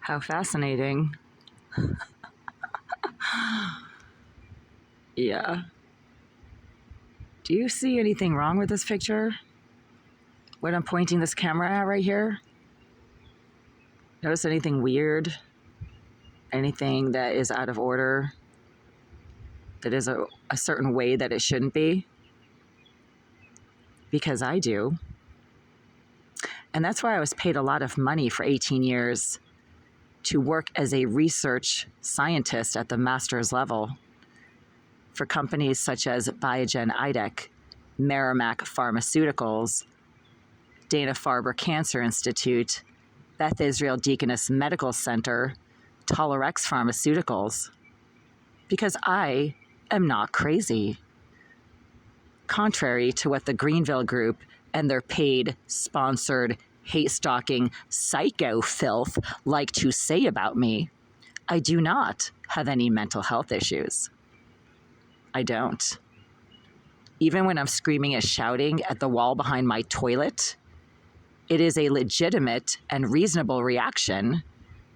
How fascinating. Yeah. Do you see anything wrong with this picture? What I'm pointing this camera at right here? Notice anything weird? Anything that is out of order? That is a certain way that it shouldn't be? Because I do. And that's why I was paid a lot of money for 18 years to work as a research scientist at the master's level for companies such as Biogen Idec, Merrimack Pharmaceuticals, Dana-Farber Cancer Institute, Beth Israel Deaconess Medical Center, Tolerex Pharmaceuticals, because I am not crazy. Contrary to what the Greenville Group and their paid, sponsored, hate-stalking psycho filth like to say about me, I do not have any mental health issues. I don't. Even when I'm screaming and shouting at the wall behind my toilet, it is a legitimate and reasonable reaction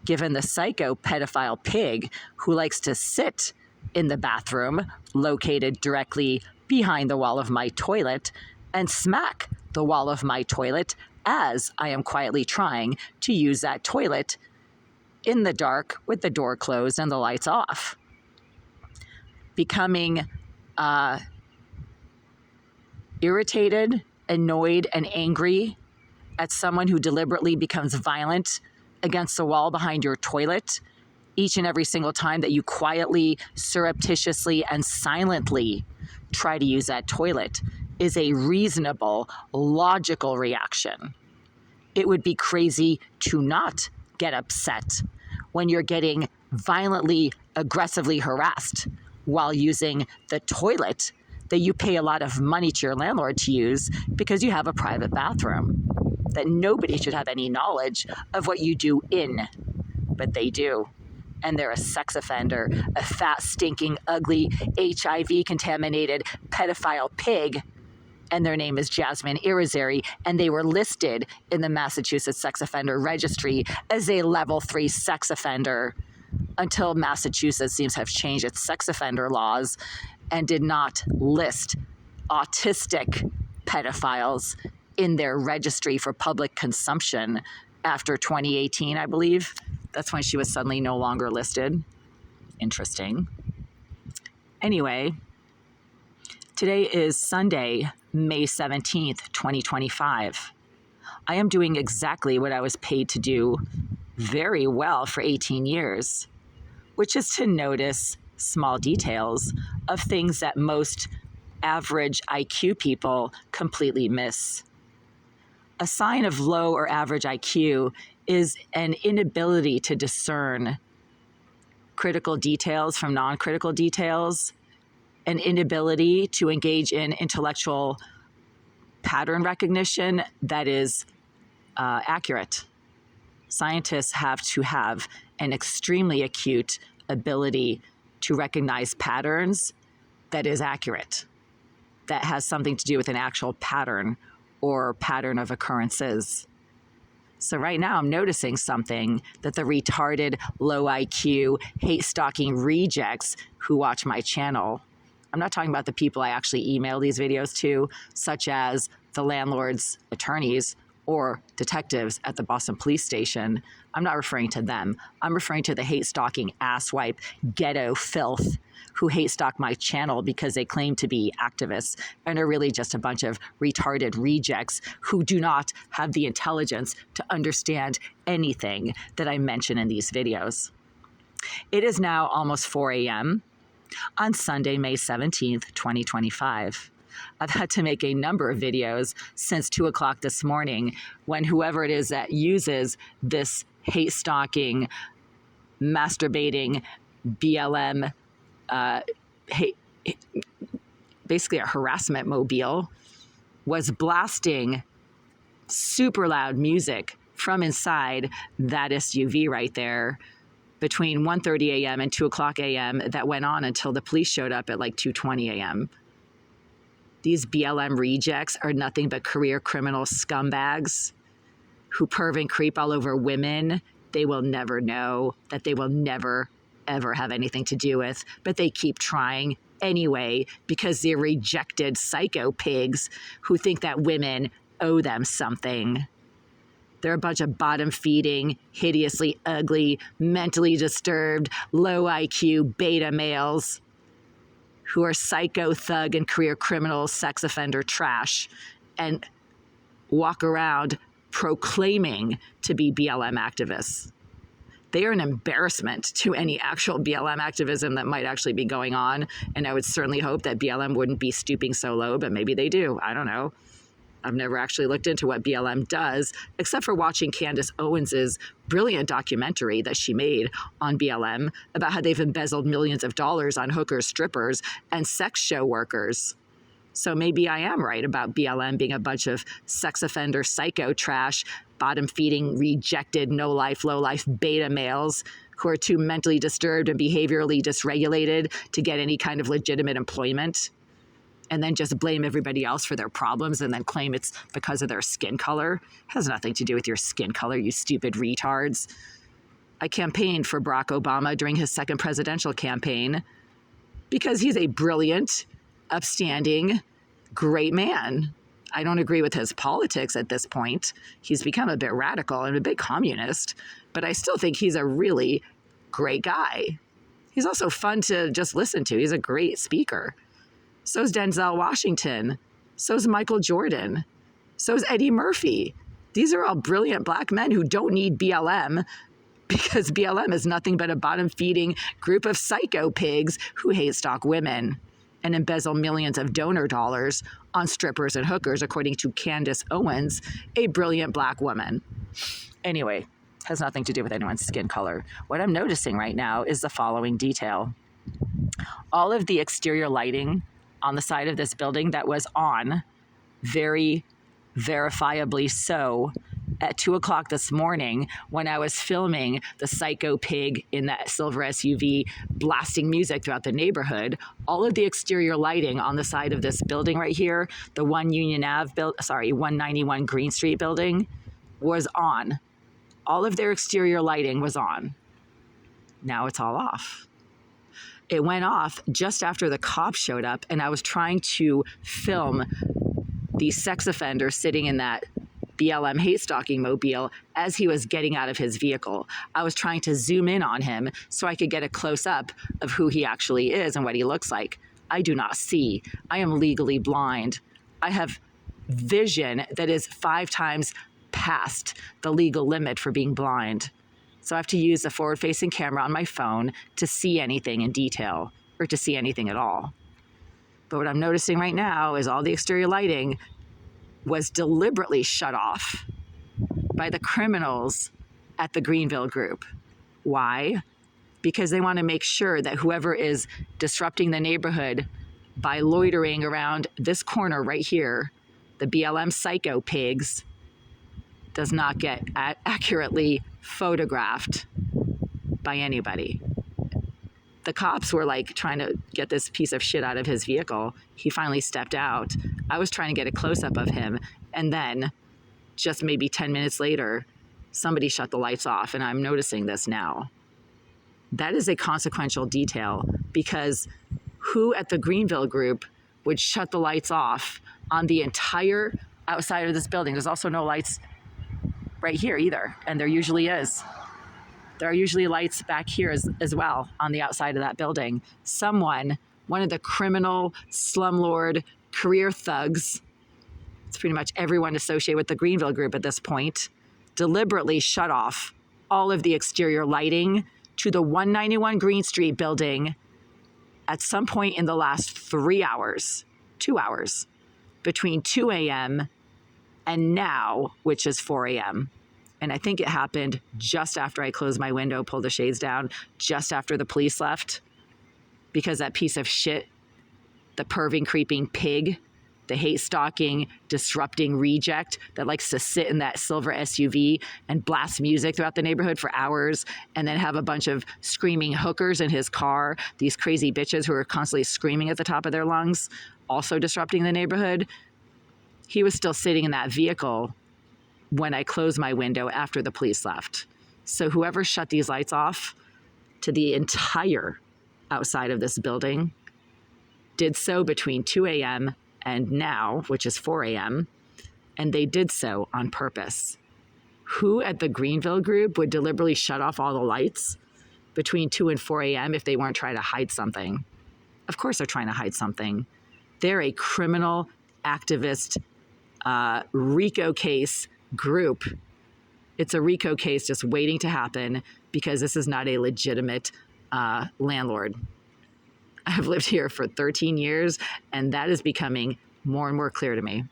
given the psycho pedophile pig who likes to sit in the bathroom located directly behind the wall of my toilet and smack the wall of my toilet as I am quietly trying to use that toilet in the dark with the door closed and the lights off. Becoming irritated, annoyed, and angry at someone who deliberately becomes violent against the wall behind your toilet each and every single time that you quietly, surreptitiously, and silently try to use that toilet is a reasonable, logical reaction. It would be crazy to not get upset when you're getting violently, aggressively harassed while using the toilet that you pay a lot of money to your landlord to use because you have a private bathroom that nobody should have any knowledge of what you do in, but they do. And they're a sex offender, a fat, stinking, ugly, HIV-contaminated pedophile pig, and their name is Jasmine Irizarry, and they were listed in the Massachusetts Sex Offender Registry as a level 3 sex offender until Massachusetts seems to have changed its sex offender laws and did not list autistic pedophiles in their registry for public consumption after 2018, I believe. That's when she was suddenly no longer listed. Interesting. Anyway, today is Sunday, May 17th, 2025. I am doing exactly what I was paid to do very well for 18 years, which is to notice small details of things that most average IQ people completely miss. A sign of low or average IQ is an inability to discern critical details from non-critical details, an inability to engage in intellectual pattern recognition that is accurate. Scientists have to have an extremely acute ability to recognize patterns that is accurate, that has something to do with an actual pattern or pattern of occurrences. So right now I'm noticing something that the retarded, low IQ, hate-stalking rejects who watch my channel, I'm not talking about the people I actually email these videos to, such as the landlord's attorneys or detectives at the Boston Police Station. I'm not referring to them. I'm referring to the hate-stalking asswipe ghetto filth who hate-stalk my channel because they claim to be activists and are really just a bunch of retarded rejects who do not have the intelligence to understand anything that I mention in these videos. It is now almost 4 a.m. on Sunday, May 17th, 2025. I've had to make a number of videos since 2 o'clock this morning when whoever it is that uses this hate-stalking, masturbating, BLM, basically a harassment mobile, was blasting super loud music from inside that SUV right there between 1:30 a.m. and 2 o'clock a.m. that went on until the police showed up at like 2:20 a.m. These BLM rejects are nothing but career criminal scumbags who perv and creep all over women they will never know, that they will never, ever have anything to do with, but they keep trying anyway because they're rejected psycho pigs who think that women owe them something. They're a bunch of bottom-feeding, hideously ugly, mentally disturbed, low IQ beta males who are psycho, thug, and career criminal, sex offender trash and walk around proclaiming to be BLM activists. They are an embarrassment to any actual BLM activism that might actually be going on. And I would certainly hope that BLM wouldn't be stooping so low, but maybe they do. I don't know. I've never actually looked into what BLM does, except for watching Candace Owens's brilliant documentary that she made on BLM about how they've embezzled millions of dollars on hookers, strippers, and sex show workers. So maybe I am right about BLM being a bunch of sex offender, psycho trash, bottom-feeding, rejected, no-life, low-life beta males who are too mentally disturbed and behaviorally dysregulated to get any kind of legitimate employment, and then just blame everybody else for their problems and then claim it's because of their skin color. It has nothing to do with your skin color, you stupid retards. I campaigned for Barack Obama during his second presidential campaign because he's a brilliant, upstanding, great man. I don't agree with his politics at this point. He's become a bit radical and a bit communist, but I still think he's a really great guy. He's also fun to just listen to. He's a great speaker. So's Denzel Washington. So's Michael Jordan. So's Eddie Murphy. These are all brilliant black men who don't need BLM because BLM is nothing but a bottom-feeding group of psycho pigs who hate stock women and embezzle millions of donor dollars on strippers and hookers, according to Candace Owens, a brilliant black woman. Anyway, has nothing to do with anyone's skin color. What I'm noticing right now is the following detail. All of the exterior lighting on the side of this building that was on, very verifiably so, at 2 o'clock this morning when I was filming the psycho pig in that silver SUV blasting music throughout the neighborhood, all of the exterior lighting on the side of this building right here, the 191 Green Street building, was on. All of their exterior lighting was on. Now it's all off. It went off just after the cops showed up, and I was trying to film the sex offender sitting in that BLM hate stalking mobile as he was getting out of his vehicle. I was trying to zoom in on him so I could get a close-up of who he actually is and what he looks like. I do not see. I am legally blind. I have vision that is 5 times past the legal limit for being blind. So I have to use a forward-facing camera on my phone to see anything in detail, or to see anything at all. But what I'm noticing right now is all the exterior lighting was deliberately shut off by the criminals at the Greenville group. Why? Because they want to make sure that whoever is disrupting the neighborhood by loitering around this corner right here, the BLM psycho pigs, does not get accurately photographed by anybody. The cops were like trying to get this piece of shit out of his vehicle. He finally stepped out. I was trying to get a close-up of him. And then just maybe 10 minutes later, somebody shut the lights off. And I'm noticing this now. That is a consequential detail because who at the Greenville group would shut the lights off on the entire outside of this building? There's also no lights right here either. And there usually is. There are usually lights back here as well on the outside of that building. Someone, one of the criminal slumlord career thugs, it's pretty much everyone associated with the Greenville group at this point, deliberately shut off all of the exterior lighting to the 191 Green Street building at some point in the last 2 hours, between 2 a.m. and now, which is 4 a.m. And I think it happened just after I closed my window, pulled the shades down, just after the police left. Because that piece of shit, the perving, creeping pig, the hate-stalking, disrupting reject that likes to sit in that silver SUV and blast music throughout the neighborhood for hours and then have a bunch of screaming hookers in his car, these crazy bitches who are constantly screaming at the top of their lungs, also disrupting the neighborhood. He was still sitting in that vehicle when I closed my window after the police left. So whoever shut these lights off to the entire outside of this building did so between 2 a.m. and now, which is 4 a.m., and they did so on purpose. Who at the Greenville Group would deliberately shut off all the lights between 2 and 4 a.m. if they weren't trying to hide something? Of course they're trying to hide something. They're a criminal activist RICO case group. It's a RICO case just waiting to happen because this is not a legitimate landlord. I have lived here for 13 years, and that is becoming more and more clear to me.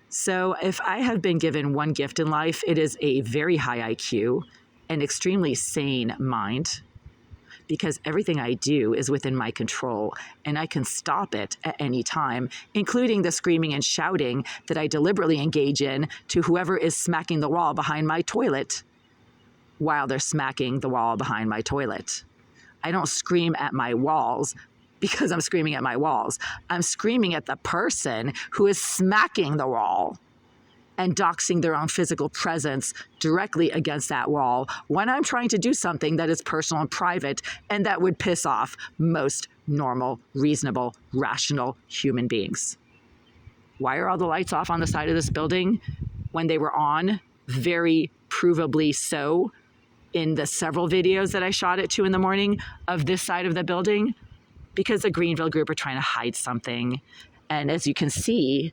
So if I have been given one gift in life, it is a very high IQ and extremely sane mind, because everything I do is within my control and I can stop it at any time, including the screaming and shouting that I deliberately engage in to whoever is smacking the wall behind my toilet while they're smacking the wall behind my toilet. I don't scream at my walls because I'm screaming at my walls. I'm screaming at the person who is smacking the wall and doxing their own physical presence directly against that wall when I'm trying to do something that is personal and private and that would piss off most normal, reasonable, rational human beings. Why are all the lights off on the side of this building when they were on, very provably so, in the several videos that I shot at 2 a.m. of this side of the building? Because the Greenville Group are trying to hide something. And as you can see,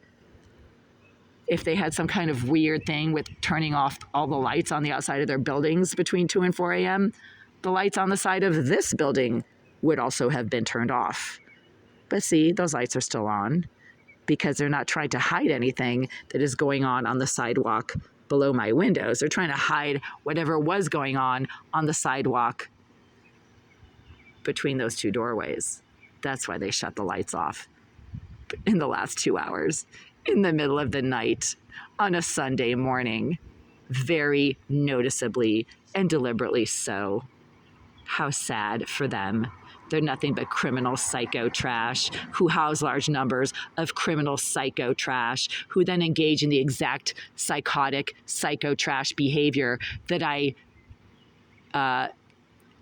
if they had some kind of weird thing with turning off all the lights on the outside of their buildings between 2 and 4 a.m., the lights on the side of this building would also have been turned off. But see, those lights are still on because they're not trying to hide anything that is going on the sidewalk below my windows. They're trying to hide whatever was going on the sidewalk between those two doorways. That's why they shut the lights off in the last 2 hours, in the middle of the night, on a Sunday morning, very noticeably and deliberately so. How sad for them. They're nothing but criminal psycho trash who house large numbers of criminal psycho trash who then engage in the exact psychotic psycho trash behavior that I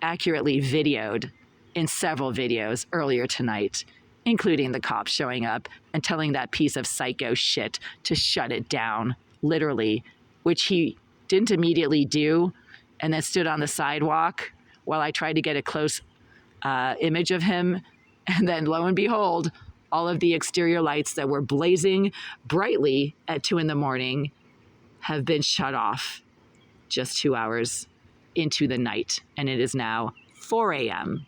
accurately videoed in several videos earlier tonight, including the cops showing up and telling that piece of psycho shit to shut it down, literally, which he didn't immediately do, and then stood on the sidewalk while I tried to get a close image of him. And then lo and behold, all of the exterior lights that were blazing brightly at 2 a.m. have been shut off just 2 hours into the night. And it is now 4 a.m.